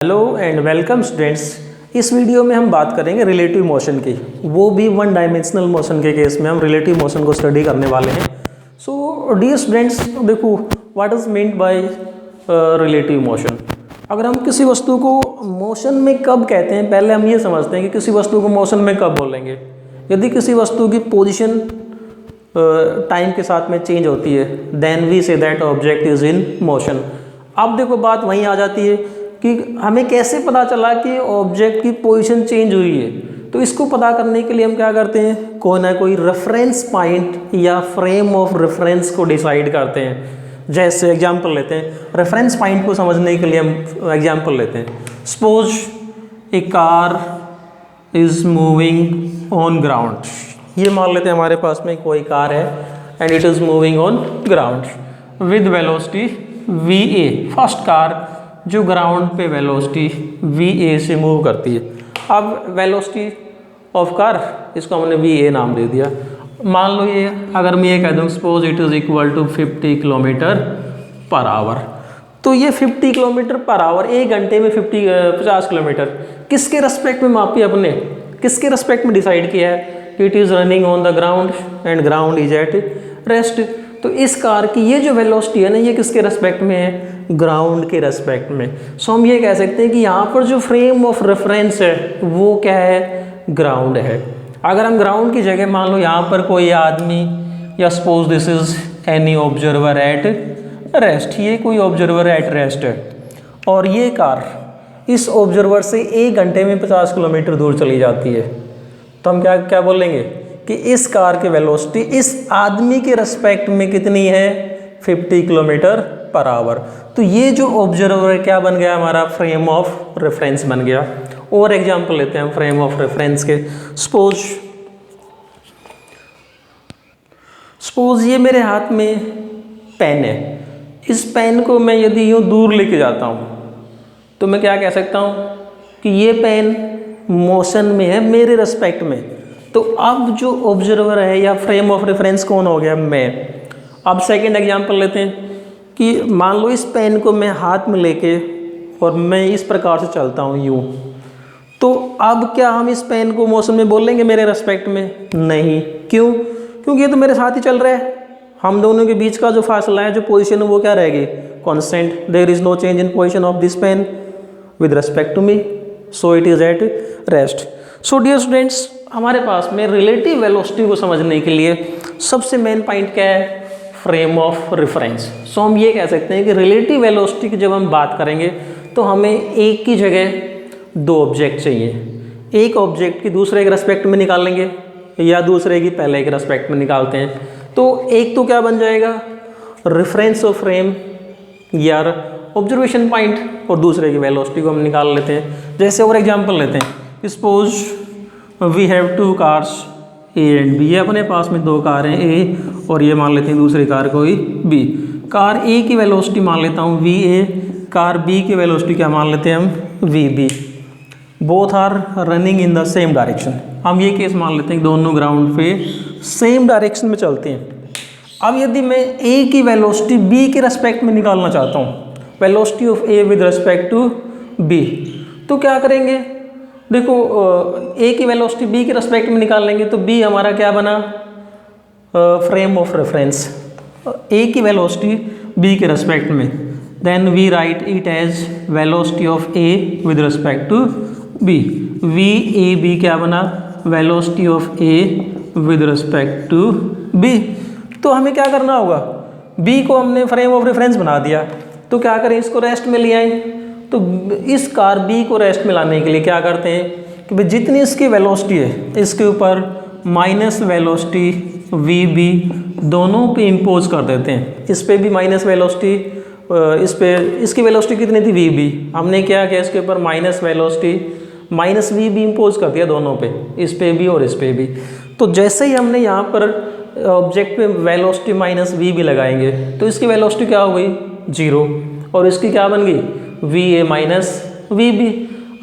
Hello and welcome students. इस video में हम बात करेंगे रिलेटिव मोशन की, वो भी वन डायमेंशनल मोशन के केस में हम रिलेटिव मोशन को स्टडी करने वाले हैं। सो डियर स्टूडेंट्स, देखो what is meant by relative motion. अगर हम किसी वस्तु को मोशन में कब कहते हैं, पहले हम ये समझते हैं कि किसी वस्तु को मोशन में कब बोलेंगे। यदि किसी वस्तु की पोजिशन टाइम के साथ में चेंज होती है, then we say that object is in motion. अब देखो बात वहीं आ जाती है कि हमें कैसे पता चला कि ऑब्जेक्ट की पोजीशन चेंज हुई है। तो इसको पता करने के लिए हम क्या करते हैं, कोई ना कोई रेफरेंस पॉइंट या फ्रेम ऑफ रेफरेंस को डिसाइड करते हैं। जैसे एग्जांपल लेते हैं, रेफरेंस पॉइंट को समझने के लिए हम एग्जांपल लेते हैं। Suppose A car is moving on ground. ये मान लेते हैं हमारे पास में कोई कार है and it is moving on ground with velocity va। First car जो ग्राउंड पे वेलोसिटी va से मूव करती है। अब वेलोसिटी ऑफ कार, इसको हमने va नाम दे दिया। मान लो ये, अगर मैं ये कह दूँ suppose it is equal to 50 kilometre per hour, तो ये 50 किलोमीटर पर आवर एक घंटे में 50 किलोमीटर किसके रेस्पेक्ट में मापी, अपने किसके रेस्पेक्ट में डिसाइड किया है कि it is running on the ground and ground is at rest. तो इस कार की ये जो वेलोसिटी है ना, ये किसके रेस्पेक्ट में है, ग्राउंड के रेस्पेक्ट में। सो हम ये कह सकते हैं कि यहाँ पर जो फ्रेम ऑफ रेफरेंस है वो क्या है, ग्राउंड है। अगर हम ग्राउंड की जगह मान लो यहाँ पर कोई आदमी, या suppose this is any observer at rest, ये कोई ऑब्जर्वर एट रेस्ट है और ये कार इस ऑब्जर्वर से एक घंटे में 50 किलोमीटर दूर चली जाती है, तो हम क्या बोलेंगे कि इस कार की वेलोसिटी इस आदमी के रेस्पेक्ट में कितनी है, 50 किलोमीटर पर आवर। तो ये जो ऑब्जर्वर है क्या बन गया, हमारा फ्रेम ऑफ रेफरेंस बन गया। और एग्जांपल लेते हैं हम फ्रेम ऑफ रेफरेंस के। सपोज ये मेरे हाथ में पेन है, इस पेन को मैं यदि यूँ दूर लेके जाता हूँ तो मैं क्या कह सकता हूँ कि ये पेन मोशन में है मेरे रेस्पेक्ट में। तो अब जो ऑब्जर्वर है या फ्रेम ऑफ रेफरेंस कौन हो गया, मैं। अब सेकंड एग्जांपल लेते हैं कि मान लो इस पेन को मैं हाथ में लेके और मैं इस प्रकार से चलता हूँ यूँ, तो अब क्या हम इस पेन को मोशन में बोलेंगे मेरे रेस्पेक्ट में, नहीं। क्यों? क्योंकि ये तो मेरे साथ ही चल रहा है, हम दोनों के बीच का जो फासला है, जो पोजीशन है वो क्या रहेगी, constant. There is no change in position of this pen with respect to me, so it is at rest. So dear students, हमारे पास में रिलेटिव वेलोसिटी को समझने के लिए सबसे मेन पॉइंट क्या है, फ्रेम ऑफ रेफरेंस। सो हम ये कह सकते हैं कि रिलेटिव वेलोसिटी की जब हम बात करेंगे तो हमें एक की जगह दो ऑब्जेक्ट चाहिए। एक ऑब्जेक्ट की दूसरे के रेस्पेक्ट में निकालेंगे या दूसरे की पहले के रेस्पेक्ट में निकालते हैं, तो एक तो क्या बन जाएगा, रेफरेंस ऑफ फ्रेम या ऑब्जर्वेशन पॉइंट, और दूसरे की वेलोसिटी को हम निकाल लेते हैं। जैसे और एग्जांपल लेते हैं, suppose we have two cars A and B. ये अपने पास में दो कार हैं ए, और ये मान लेते हैं दूसरी कार कोई बी। कार ए की वेलोसिटी मान लेता हूँ वी ए, कार बी की वेलोसिटी क्या मान लेते हैं हम, V B. Both are running in the same direction. हम ये केस मान लेते हैं दोनों ग्राउंड पे सेम डायरेक्शन में चलते हैं। अब यदि मैं ए की वेलोसिटी बी के रेस्पेक्ट में निकालना चाहता हूँ, velocity of A with respect to B, तो क्या करेंगे, देखो ए की वेलोसिटी बी के रेस्पेक्ट में निकालेंगे तो बी हमारा क्या बना, फ्रेम ऑफ रेफरेंस। ए की वेलोसिटी बी के रेस्पेक्ट में, then we write it as velocity of A with respect to B. V A B क्या बना, velocity of A with respect to B. तो हमें क्या करना होगा, बी को हमने फ्रेम ऑफ रेफरेंस बना दिया, तो क्या करें, इसको रेस्ट में ले आए। तो इस कार बी को रेस्ट में लाने के लिए क्या करते हैं कि भाई जितनी इसकी वेलोसिटी है इसके ऊपर माइनस वेलोसिटी वी बी दोनों पे इम्पोज कर देते हैं। इस पे भी माइनस वेलोसिटी, इस पे इसकी वेलोसिटी कितनी थी, वी बी, हमने क्या किया इसके ऊपर minus velocity minus V B impose कर दिया दोनों पे, इस पे भी और इस पे भी। तो जैसे ही हमने यहाँ पर ऑब्जेक्ट पे वेलोसिटी माइनस वी बी लगाएंगे तो इसकी वेलोसिटी क्या हो गई, 0, और इसकी क्या बन गई, V A minus V B.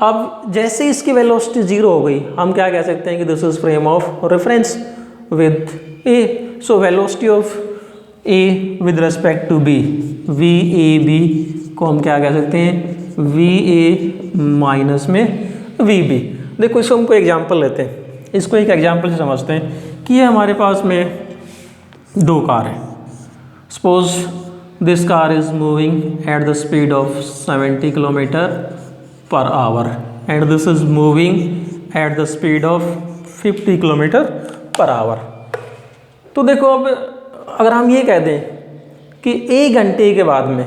अब जैसे इसकी वेलोसिटी 0 हो गई, हम क्या कह सकते हैं कि this is frame of reference with A. So velocity of A with respect to B, V A B को हम क्या कह सकते हैं, वी ए माइनस में वी बी। देखो इसको हमको एग्जाम्पल लेते हैं, इसको एक एग्जाम्पल से समझते हैं कि ये हमारे पास में दो कार है। Suppose this car is moving at the speed of 70 kilometre per our and this is moving at the speed of 50 kilometre per hour. तो देखो अब अगर हम ये कह दें कि 1 घंटे के बाद में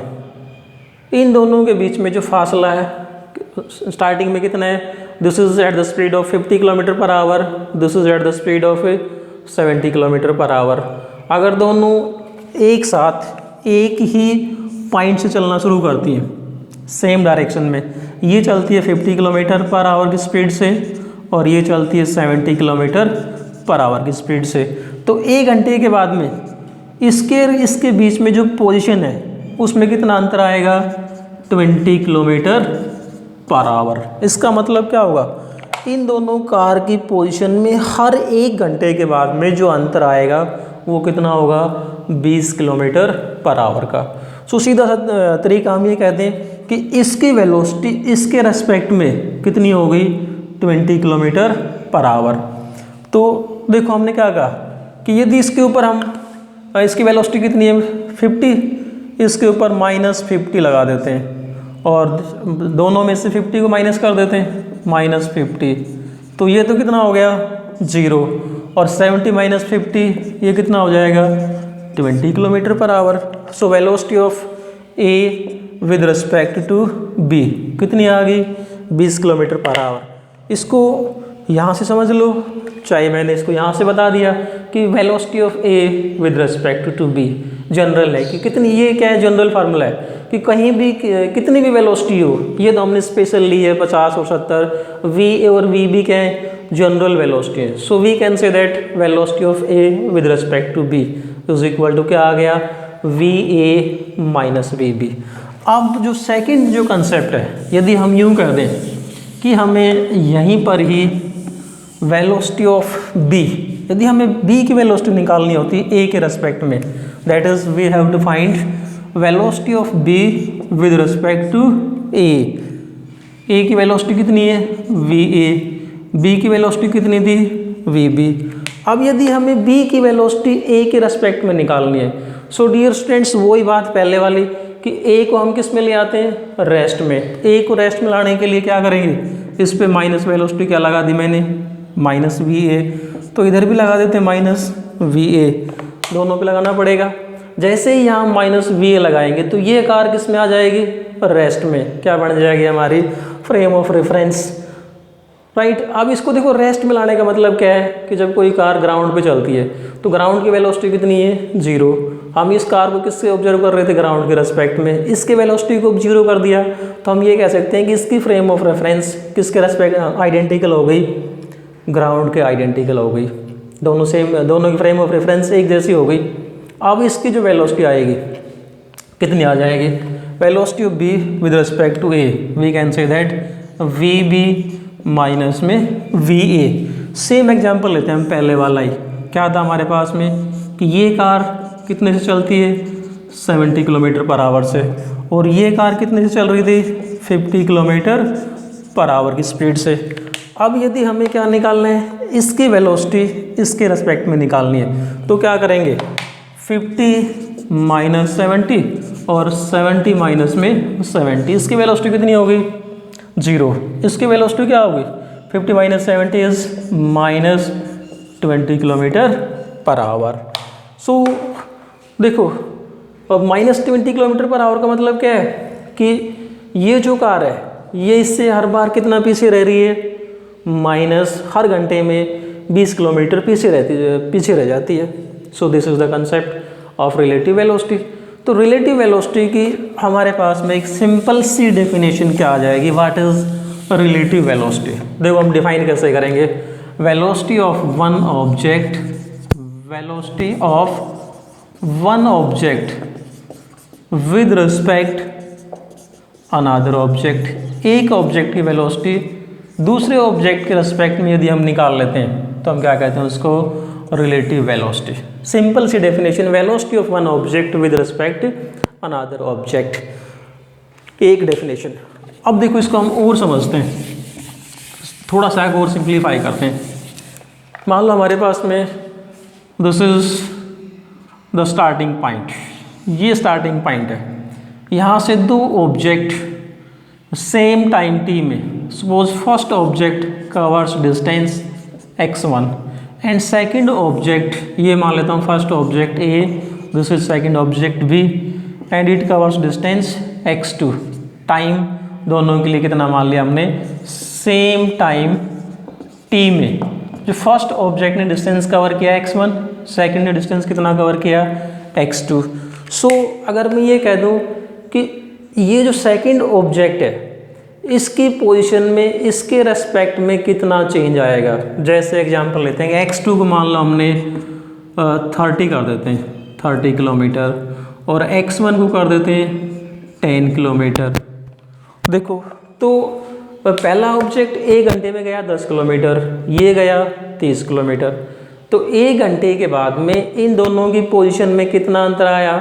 इन दोनों के बीच में जो फासला है, स्टार्टिंग में कितना है, this is at the speed of 50 kilometre per our, this is at the speed of 70 kilometre per our. अगर दोनों एक साथ एक ही पॉइंट से चलना शुरू करती हैं सेम डायरेक्शन में, ये चलती है 50 किलोमीटर पर आवर की स्पीड से और ये चलती है 70 किलोमीटर पर आवर की स्पीड से, तो 1 घंटे के बाद में इसके बीच में जो पोजीशन है उसमें कितना अंतर आएगा, 20 किलोमीटर पर आवर। इसका मतलब क्या होगा, इन दोनों कार की पोजीशन में हर 1 घंटे के बाद में जो अंतर आएगा वो कितना होगा, 20 किलोमीटर पर आवर का। सो सीधा सा तरीका हम ये कहते हैं कि इसकी वेलोसिटी इसके रेस्पेक्ट में कितनी हो गई, 20 किलोमीटर पर आवर। तो देखो हमने क्या कहा कि यदि इसके ऊपर हम इसकी वेलोसिटी कितनी है 50, इसके ऊपर -50 लगा देते हैं और दोनों में से 50 को माइनस कर देते हैं, -50, तो ये तो कितना हो गया 0 और 70 - 50 ये कितना हो जाएगा 20 kilometre per hour. So velocity of A with respect to B कितनी आ गई, 20 किलोमीटर पर आवर। इसको यहाँ से समझ लो, चाहे मैंने इसको यहाँ से बता दिया कि velocity of A with respect to B general है कि कितनी, ये क्या है जनरल फार्मूला है कि कहीं भी कितनी भी वेलोसिटी हो, ये तो हमने स्पेशल ली है 50 और 70, वी ए और वी बी क्या है जनरल वेलोसिटी है। So we can say that velocity of A with respect to B is equal to क्या आ गया, V A minus V B. अब जो सेकंड जो कंसेप्ट है, यदि हम यूँ कर दें कि हमें यहीं पर ही वेलोसिटी ऑफ बी, यदि हमें बी की वेलोसिटी निकालनी होती है ए के रेस्पेक्ट में, that is we have to find velocity of B with respect to A की वेलोसिटी कितनी है वी ए, बी की वेलोसिटी कितनी थी वी बी। अब यदि हमें बी की वेलोसिटी ए के रेस्पेक्ट में निकालनी है, सो डियर स्टूडेंट्स वही बात पहले वाली कि ए को हम किस में ले आते हैं रेस्ट में, ए को रेस्ट में लाने के लिए क्या करेंगे, इस पे माइनस वेलोसिटी क्या लगा दी मैंने माइनस वी ए, तो इधर भी लगा देते हैं माइनस वी ए, दोनों पे लगाना पड़ेगा। जैसे ही यहाँ माइनस वी ए लगाएंगे तो ये कार किस में आ जाएगी रेस्ट में, क्या बन जाएगी हमारी फ्रेम ऑफ रेफरेंस, राइट। अब इसको देखो रेस्ट में लाने का मतलब क्या है कि जब कोई कार ग्राउंड पे चलती है तो ग्राउंड की वेलोसिटी कितनी है 0, हम इस कार को किससे ऑब्जर्व कर रहे थे ग्राउंड के रेस्पेक्ट में, इसके वेलोसिटी को 0 कर दिया तो हम ये कह सकते हैं कि इसकी फ्रेम ऑफ रेफरेंस किसके रेस्पेक्ट आइडेंटिकल हो गई, ग्राउंड के आइडेंटिकल हो गई, दोनों सेम, दोनों की फ्रेम ऑफ रेफरेंस एक जैसी हो गई। अब इसकी जो वेलोसिटी आएगी कितनी आ जाएगी, velocity of B with respect to A, we can say that V B minus में वी ए। सेम एग्जांपल लेते हैं हम पहले वाला ही, क्या था हमारे पास में कि ये कार कितने से चलती है 70 किलोमीटर पर आवर से और ये कार कितने से चल रही थी 50 किलोमीटर पर आवर की स्पीड से। अब यदि हमें क्या निकालना है, इसकी वेलोसिटी इसके रेस्पेक्ट में निकालनी है, तो क्या करेंगे 50 - 70 और 70 माइनस में 70, इसकी वेलोसिटी कितनी होगी 0, इसकी वेलोसिटी क्या होगी 50 - 70 इज -20 किलोमीटर पर आवर। सो देखो अब -20 किलोमीटर पर आवर का मतलब क्या है कि ये जो कार है ये इससे हर बार कितना पीछे रह रही है, माइनस हर घंटे में 20 किलोमीटर पीछे रह जाती है। सो this is the concept of relative velocity. तो रिलेटिव वेलोसिटी की हमारे पास में एक सिंपल सी डेफिनेशन क्या आ जाएगी, व्हाट इज रिलेटिव वेलोसिटी। देखो हम डिफाइन कैसे करेंगे, velocity of one object, velocity of one object with respect another object. एक ऑब्जेक्ट की वेलोसिटी दूसरे ऑब्जेक्ट के रिस्पेक्ट में यदि हम निकाल लेते हैं तो हम क्या कहते हैं उसको रिलेटिव वेलोसिटी। सिंपल सी definition, velocity of one object with respect another object, एक डेफिनेशन। अब देखो इसको हम और समझते हैं, थोड़ा सा और सिंप्लीफाई करते हैं। मान लो हमारे पास में this is the starting point, ये स्टार्टिंग पॉइंट है। यहाँ से दो ऑब्जेक्ट सेम टाइम t में, suppose first object covers distance x1 and second object, ये मान लेता हूँ first object a, this is second object b and it covers distance x2। Time दोनों के लिए कितना मान लिया हमने, सेम टाइम t में। जो फर्स्ट ऑब्जेक्ट ने डिस्टेंस कवर किया x1, सेकंड ने डिस्टेंस कितना कवर किया x2। सो अगर मैं ये कह दूँ कि ये जो सेकंड ऑब्जेक्ट है इसकी पोजीशन में इसके रेस्पेक्ट में कितना चेंज आएगा। जैसे एग्जांपल लेते हैं x2 को मान लो हमने 30 कर देते हैं, 30 किलोमीटर, और x1 को कर देते हैं 10 किलोमीटर। देखो तो पहला ऑब्जेक्ट 1 घंटे में गया 10 किलोमीटर, ये गया 30 किलोमीटर। तो 1 घंटे के बाद में इन दोनों की पोजीशन में कितना अंतर आया,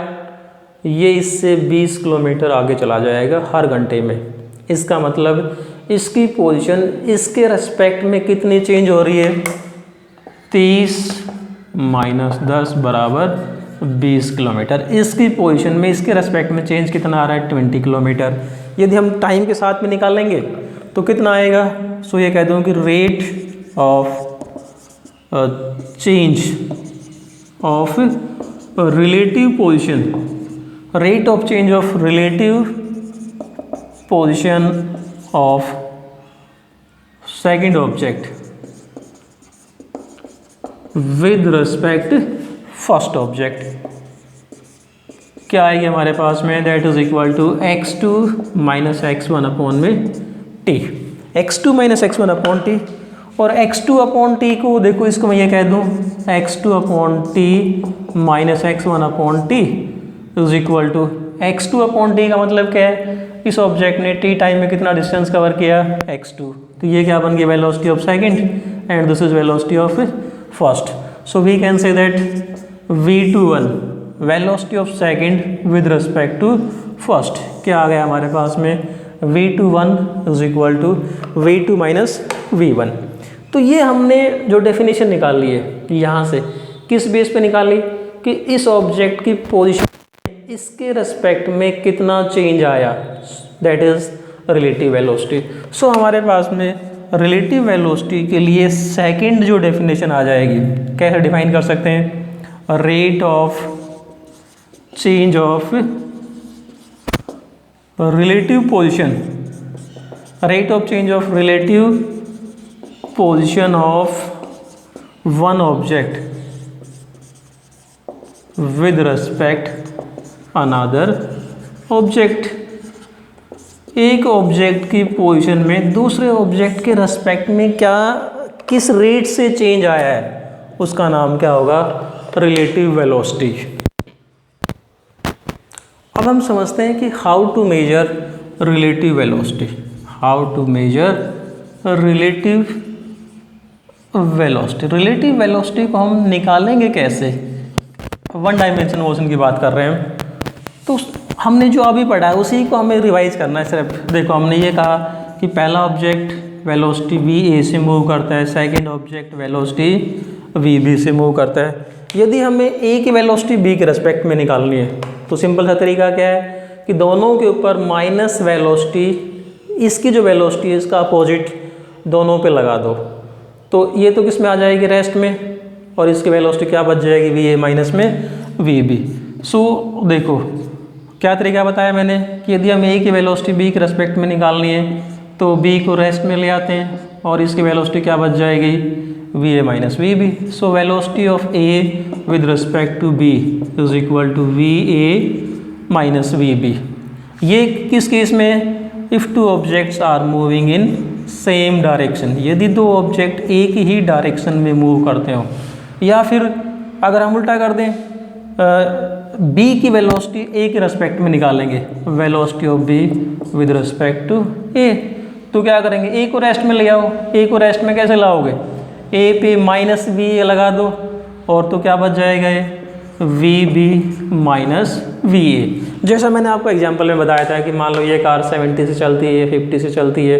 ये इससे 20 किलोमीटर आगे चला जाएगा हर घंटे में। इसका मतलब इसकी पोजीशन इसके रेस्पेक्ट में कितनी चेंज हो रही है, 30 - 10 = 20 किलोमीटर। इसकी पोजीशन में इसके रेस्पेक्ट में चेंज कितना आ रहा है, 20 किलोमीटर। यदि हम टाइम के साथ में निकालेंगे तो कितना आएगा। सो ये कह दूँ कि rate of change of relative position, rate of change of relative position of second object with respect first object क्या आएगी हमारे पास में, that is equal to x2 - x1/t। x2 - x1/t और x2/t को देखो, इसको मैं ये कह दूँ x2/t - x1/t is equal to x2/t का मतलब क्या है, इस ऑब्जेक्ट ने t टाइम में कितना डिस्टेंस कवर किया, x2। तो ये क्या बन गया, velocity of second and this is velocity of first. So we can say that v21 velocity of second with respect to first क्या आ गया हमारे पास में, v21 is equal to v2 - v1। तो ये हमने जो डेफिनेशन निकाल ली है यहाँ से, किस बेस पे निकाली कि इस ऑब्जेक्ट की पोजीशन इसके रेस्पेक्ट में कितना चेंज आया, दैट इज रिलेटिव वेलोसिटी। सो हमारे पास में रिलेटिव वेलोसिटी के लिए सेकंड जो डेफिनेशन आ जाएगी, कैसे डिफाइन कर सकते हैं, rate of change of relative position, rate of change of relative position of one object with respect another object. एक ऑब्जेक्ट की पोजीशन में दूसरे ऑब्जेक्ट के रेस्पेक्ट में क्या किस रेट से चेंज आया है, उसका नाम क्या होगा, रिलेटिव वेलोसिटी। अब हम समझते हैं कि how to measure relative velocity, how to measure relative velocity. Relative velocity को हम निकालेंगे कैसे, वन डायमेंशन मोशन की बात कर रहे हैं, तो हमने जो अभी पढ़ा है उसी को हमें रिवाइज करना है सिर्फ। देखो हमने ये कहा कि पहला ऑब्जेक्ट वेलोसिटी v a से मूव करता है, second object velocity v b से मूव करता है। यदि हमें a की वेलोसिटी b के रेस्पेक्ट में निकालनी है तो सिंपल सा तरीका क्या है कि दोनों के ऊपर माइनस वेलोसिटी, इसकी जो वेलोसिटी है इसका अपोजिट दोनों पे लगा दो, तो ये तो किस में आ जाएगी, रेस्ट में, और इसकी वेलोसिटी क्या बच जाएगी, v a माइनस में v b। सो देखो क्या तरीका बताया मैंने कि यदि हमें a की वेलोसिटी b के रेस्पेक्ट में निकालनी है तो b को रेस्ट में ले आते हैं और इसकी वेलोसिटी क्या बच जाएगी, v a minus v b। So velocity of a with respect to b is equal to v a minus v b। ये किस केस में, if two objects are moving in same direction, यदि दो object एक ही direction में move करते हो, या फिर अगर हम उल्टा कर दें b की वेलोसिटी a के रेस्पेक्ट में निकालेंगे, velocity of b with respect to a, तो क्या करेंगे, a को रेस्ट में ले आओ। a को रेस्ट में कैसे लाओगे, a पे माइनस b लगा दो और तो क्या बच जाएगा, ये V B minus V A. जैसा मैंने आपको एग्जांपल में बताया था कि मान लो ये कार 70 से चलती है, 50 से चलती है,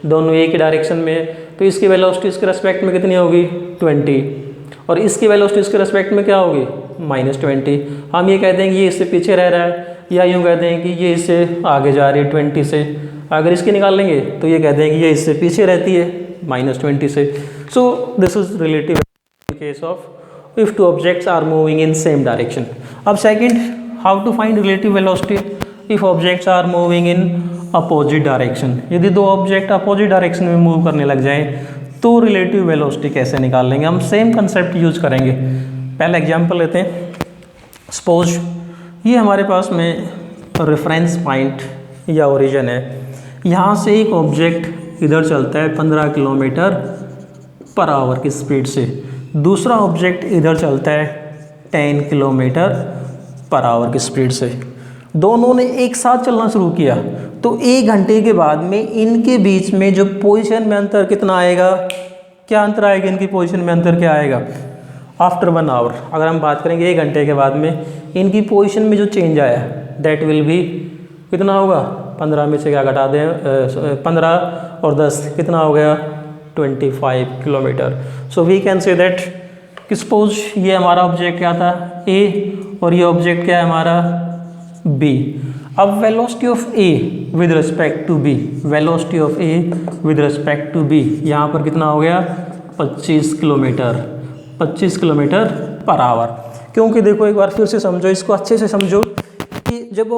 दोनों एक ही डायरेक्शन में है, तो इसकी वेलोसिटी इसके रेस्पेक्ट में कितनी होगी 20, और इसकी वेलोसिटी इसके रेस्पेक्ट में क्या होगी -20। हम ये कहते हैं कि ये इससे पीछे रह रहा है, या यूँ कहते हैं कि ये इससे आगे जा रही है 20 से। अगर इसकी निकाल लेंगे तो ये कहते हैं कि ये इससे पीछे रहती है -20 से। So this is relative case of if two objects are moving in same direction. अब second, how to find relative velocity if objects are moving in opposite direction. यदि दो ऑब्जेक्ट अपोजिट डायरेक्शन में मूव करने लग जाएं तो relative velocity कैसे निकाल लेंगे। हम सेम कंसेप्ट यूज करेंगे। पहला एग्जांपल लेते हैं। सपोज ये हमारे पास में रेफरेंस पॉइंट या ओरिजिन है, यहाँ से एक ऑब्जेक्ट इधर चलता है 15 किलोमीटर पर आवर की स्पीड से, दूसरा ऑब्जेक्ट इधर चलता है 10 किलोमीटर पर आवर की स्पीड से। दोनों ने एक साथ चलना शुरू किया तो 1 घंटे के बाद में इनके बीच में जो पोजीशन में अंतर कितना आएगा, क्या अंतर आएगा, इनकी पोजीशन में अंतर क्या आएगा आफ्टर 1 आवर। अगर हम बात करेंगे 1 घंटे के बाद में इनकी पोजीशन में जो चेंज आया दैट विल बी कितना होगा, 15 में से क्या घटा दें 15 और 10 कितना हो गया 25 kilometre. So we can say that कि सपोज ये हमारा ऑब्जेक्ट क्या था ए और ये ऑब्जेक्ट क्या है हमारा बी। अब velocity of A with respect to B, velocity of A with respect to B यहाँ पर कितना हो गया 25 किलोमीटर पर आवर। क्योंकि देखो एक बार फिर से समझो, इसको अच्छे से समझो कि जब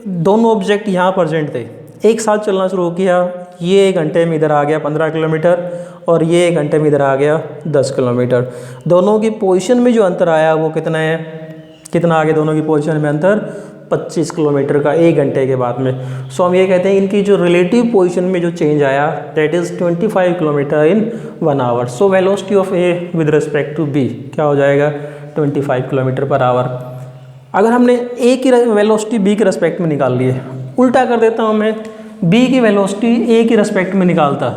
दोनों ऑब्जेक्ट यहाँ प्रेजेंट थे, एक साथ चलना शुरू किया, ये 1 घंटे में इधर आ गया 15 किलोमीटर और ये 1 घंटे में इधर आ गया 10 किलोमीटर। दोनों की पोजीशन में जो अंतर आया वो कितना है, कितना आ गया दोनों की पोजीशन में अंतर 25 किलोमीटर का 1 घंटे के बाद में। सो हम ये कहते हैं इनकी जो रिलेटिव पोजीशन में जो चेंज आया that is 25 kilometre in 1 hour. So velocity of A with respect to B क्या हो जाएगा 25 किलोमीटर पर आवर। अगर हमने ए की वेलोसिटी बी के रेस्पेक्ट में निकाल ली है, उल्टा कर देता हूँ मैं, बी की वेलोसिटी ए के रेस्पेक्ट में निकालता,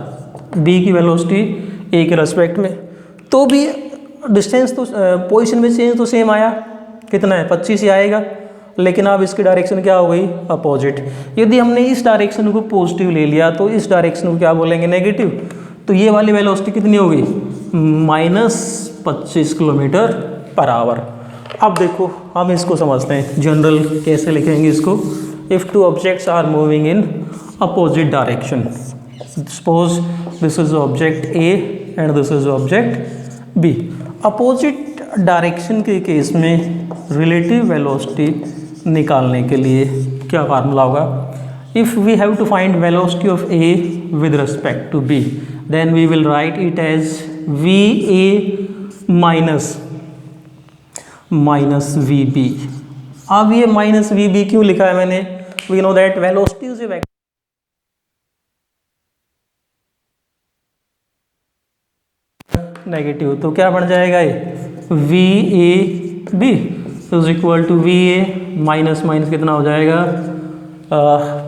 बी की वेलोसिटी ए के रेस्पेक्ट में, तो भी डिस्टेंस तो पोजीशन में चेंज तो सेम आया, कितना है 25 ही आएगा, लेकिन अब इसकी डायरेक्शन क्या हो गई अपोजिट। यदि हमने इस डायरेक्शन को पॉजिटिव ले लिया तो इस डायरेक्शन को क्या बोलेंगे नेगेटिव, तो ये वाली वेलोसिटी कितनी होगी -25 किलोमीटर पर आवर। अब देखो हम इसको समझते हैं, जनरल कैसे लिखेंगे इसको। If two objects are moving in opposite direction, suppose this is object A and this is object B. Opposite direction के केस में रिलेटिव वेलोसिटी निकालने के लिए क्या फार्मूला होगा, if we have to find velocity of A with respect to B then we will write it as V A minus V B. अब ये minus V B क्यों लिखा है मैंने, we know that velocity is a vector negative, तो क्या बन जाएगा ये V A B is equal to V A minus कितना हो जाएगा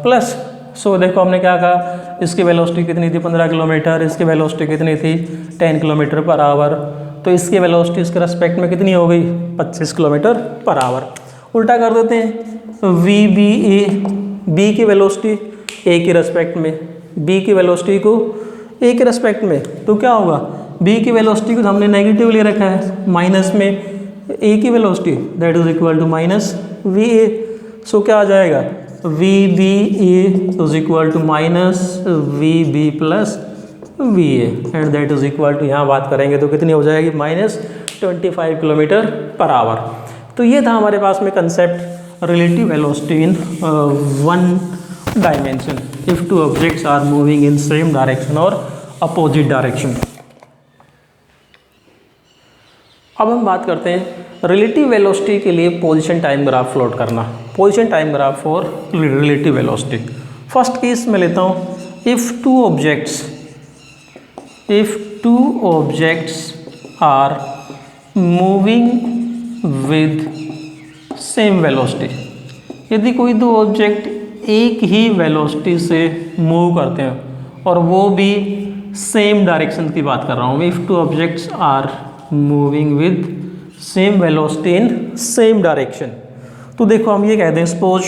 प्लस। सो देखो हमने क्या कहा, इसकी वेलोसिटी कितनी थी 15 किलोमीटर, इसकी वेलोसिटी कितनी थी 10 किलोमीटर पर आवर, तो इसकी वेलोसिटी इसके रेस्पेक्ट में कितनी हो गई 25 किलोमीटर पर आवर। उल्टा कर देते हैं, वी बी ए, बी की वेलोसिटी ए के रेस्पेक्ट में, बी की वेलोसिटी को ए के रेस्पेक्ट में, तो क्या होगा बी की वेलोसिटी को हमने नेगेटिव ले रखा है, माइनस में ए की velocity that is equal to minus V A. So क्या आ जाएगा V B A is equal to minus V B plus V A and that is equal to, यहाँ बात करेंगे तो कितनी हो जाएगी -25 किलोमीटर पर आवर। तो ये था हमारे पास में concept relative velocity in 1 dimension if two objects are moving in same direction और अपोजिट डायरेक्शन। अब हम बात करते हैं रिलेटिव वेलोसिटी के लिए पोजीशन टाइम ग्राफ प्लॉट करना, position time graph for relative velocity. First case में लेता हूँ, if two objects are moving with same velocity, यदि कोई दो ऑब्जेक्ट एक ही वेलोसिटी से मूव करते हैं और वो भी सेम डायरेक्शन की बात कर रहा हूँ, if two objects are moving with same velocity in same direction. तो देखो हम ये कहते हैं सपोज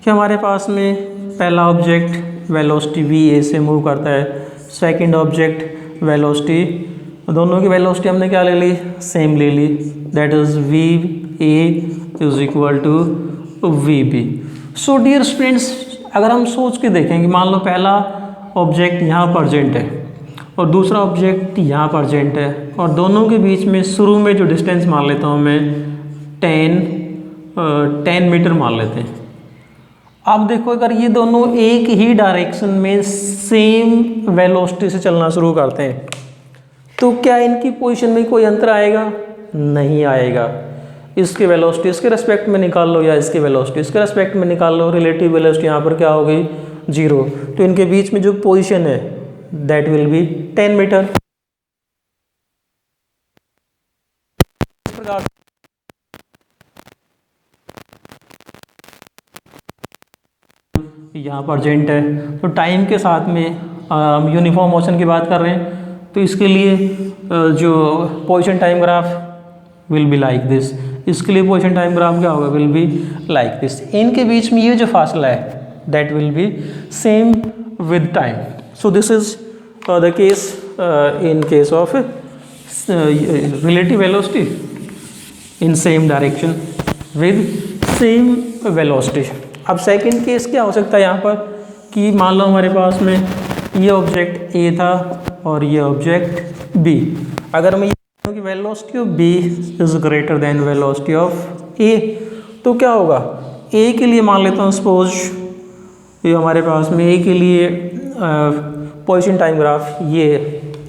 कि हमारे पास में पहला ऑब्जेक्ट वेलोसिटी वी ए से मूव करता है, सेकंड ऑब्जेक्ट वेलोसिटी, दोनों की वेलोसिटी हमने क्या ले ली, सेम ले ली, that is V A is equal to V B. So dear students, अगर हम सोच के देखें कि मान लो पहला ऑब्जेक्ट यहाँ प्रेजेंट है और दूसरा ऑब्जेक्ट यहाँ प्रेजेंट है और दोनों के बीच में शुरू में जो डिस्टेंस मान लेता हूँ मैं 10 मीटर मान लेते हैं। अब देखो अगर ये दोनों एक ही डायरेक्शन में सेम वेलोसिटी से चलना शुरू करते हैं तो क्या इनकी पोजीशन में कोई अंतर आएगा? नहीं आएगा। इसके वेलोसिटी इसके रेस्पेक्ट में निकाल लो या इसके वेलोसिटी इसके रेस्पेक्ट में निकाल लो, रिलेटिव वेलोसिटी यहाँ पर क्या हो गई, 0। तो इनके बीच में जो पोजीशन है दैट विल बी 10 मीटर। इस प्रकार यहाँ प्रेजेंट है तो टाइम के साथ में हम यूनिफॉर्म मोशन की बात कर रहे हैं तो इसके लिए जो position time graph will be like this, इसके लिए पोजीशन टाइम ग्राफ क्या होगा, विल बी लाइक दिस। इनके बीच में ये जो फासला है that will be same with time. So this is the case in case of relative velocity in same direction with same velocity. अब सेकंड केस क्या हो सकता है यहाँ पर कि मान लो हमारे पास में ये ऑब्जेक्ट ए था और ये ऑब्जेक्ट बी। अगर मैं ये कहूँ कि velocity of B is greater than velocity of A तो क्या होगा, ए के लिए मान लेता हूँ सपोज ये हमारे पास में ए के लिए पोजीशन टाइम ग्राफ ये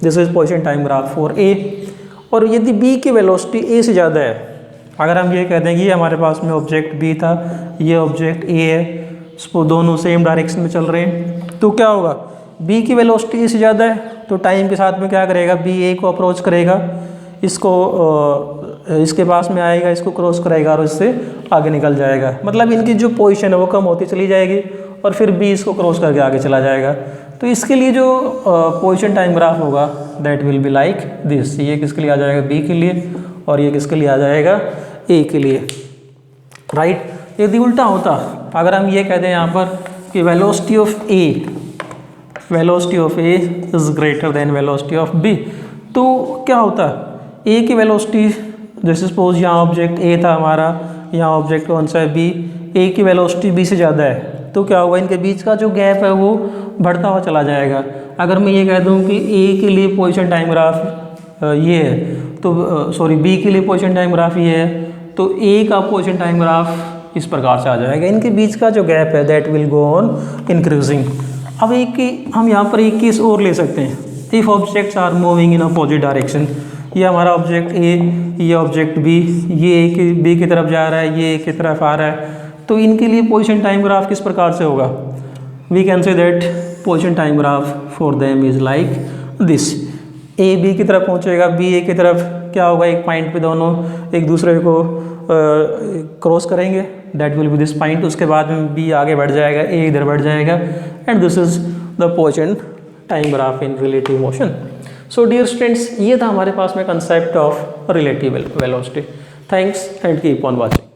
this is position time graph for a, और यदि बी की वेलोसिटी ए से ज़्यादा है, अगर हम ये कहते हैं कि ये हमारे पास में ऑब्जेक्ट बी था, ये ऑब्जेक्ट ए है, सपोज दोनों सेम डायरेक्शन में चल रहे हैं तो क्या होगा, बी की वेलोसिटी ए से ज़्यादा है तो टाइम के साथ में क्या करेगा, बी ए को अप्रोच करेगा, इसको इसके पास में आएगा, इसको क्रॉस करेगा और इससे आगे निकल जाएगा। मतलब इनकी जो पोजीशन है वो कम होती चली जाएगी और फिर बी इसको क्रॉस करके आगे चला जाएगा। तो इसके लिए जो पोजीशन टाइम ग्राफ होगा that will be like this. ये किसके लिए आ जाएगा, बी के लिए, और ये किसके लिए आ जाएगा, ए के लिए, राइट। यदि उल्टा होता, अगर हम ये कहते हैं यहाँ पर कि velocity of A is greater than velocity of B, तो क्या होता, ए की वेलोसिटी जैसे सपोज यहाँ ऑब्जेक्ट ए था हमारा, यहाँ ऑब्जेक्ट कौन सा है, बी, ए की वेलोसिटी बी से ज़्यादा है तो क्या होगा, इनके बीच का जो गैप है वो बढ़ता हुआ चला जाएगा। अगर मैं ये कह दूँ कि ए के लिए पोजीशन टाइम ग्राफ ये है तो सॉरी बी के लिए पोजीशन टाइम ग्राफ ये है तो ए का पोजीशन टाइम ग्राफ इस प्रकार से आ जाएगा। इनके बीच का जो गैप है that will go on increasing. अब हम यहाँ पर एक केस और ले सकते हैं, if objects are moving in opposite direction. ये हमारा ऑब्जेक्ट ए, ये ऑब्जेक्ट बी, ये ए की बी की तरफ जा रहा है, ये ए की तरफ आ रहा है, तो इनके लिए पोजीशन टाइम ग्राफ किस प्रकार से होगा, we can say that position time graph for them is like this. A B की तरफ पहुँचेगा, बी ए की तरफ क्या होगा, एक पॉइंट पे दोनों एक दूसरे को क्रॉस करेंगे, that will be this point. उसके बाद में बी आगे बढ़ जाएगा, ए इधर बढ़ जाएगा, and this is the position time graph in relative motion. So dear students, ये था हमारे पास में concept of relative velocity. Thanks and keep on watching.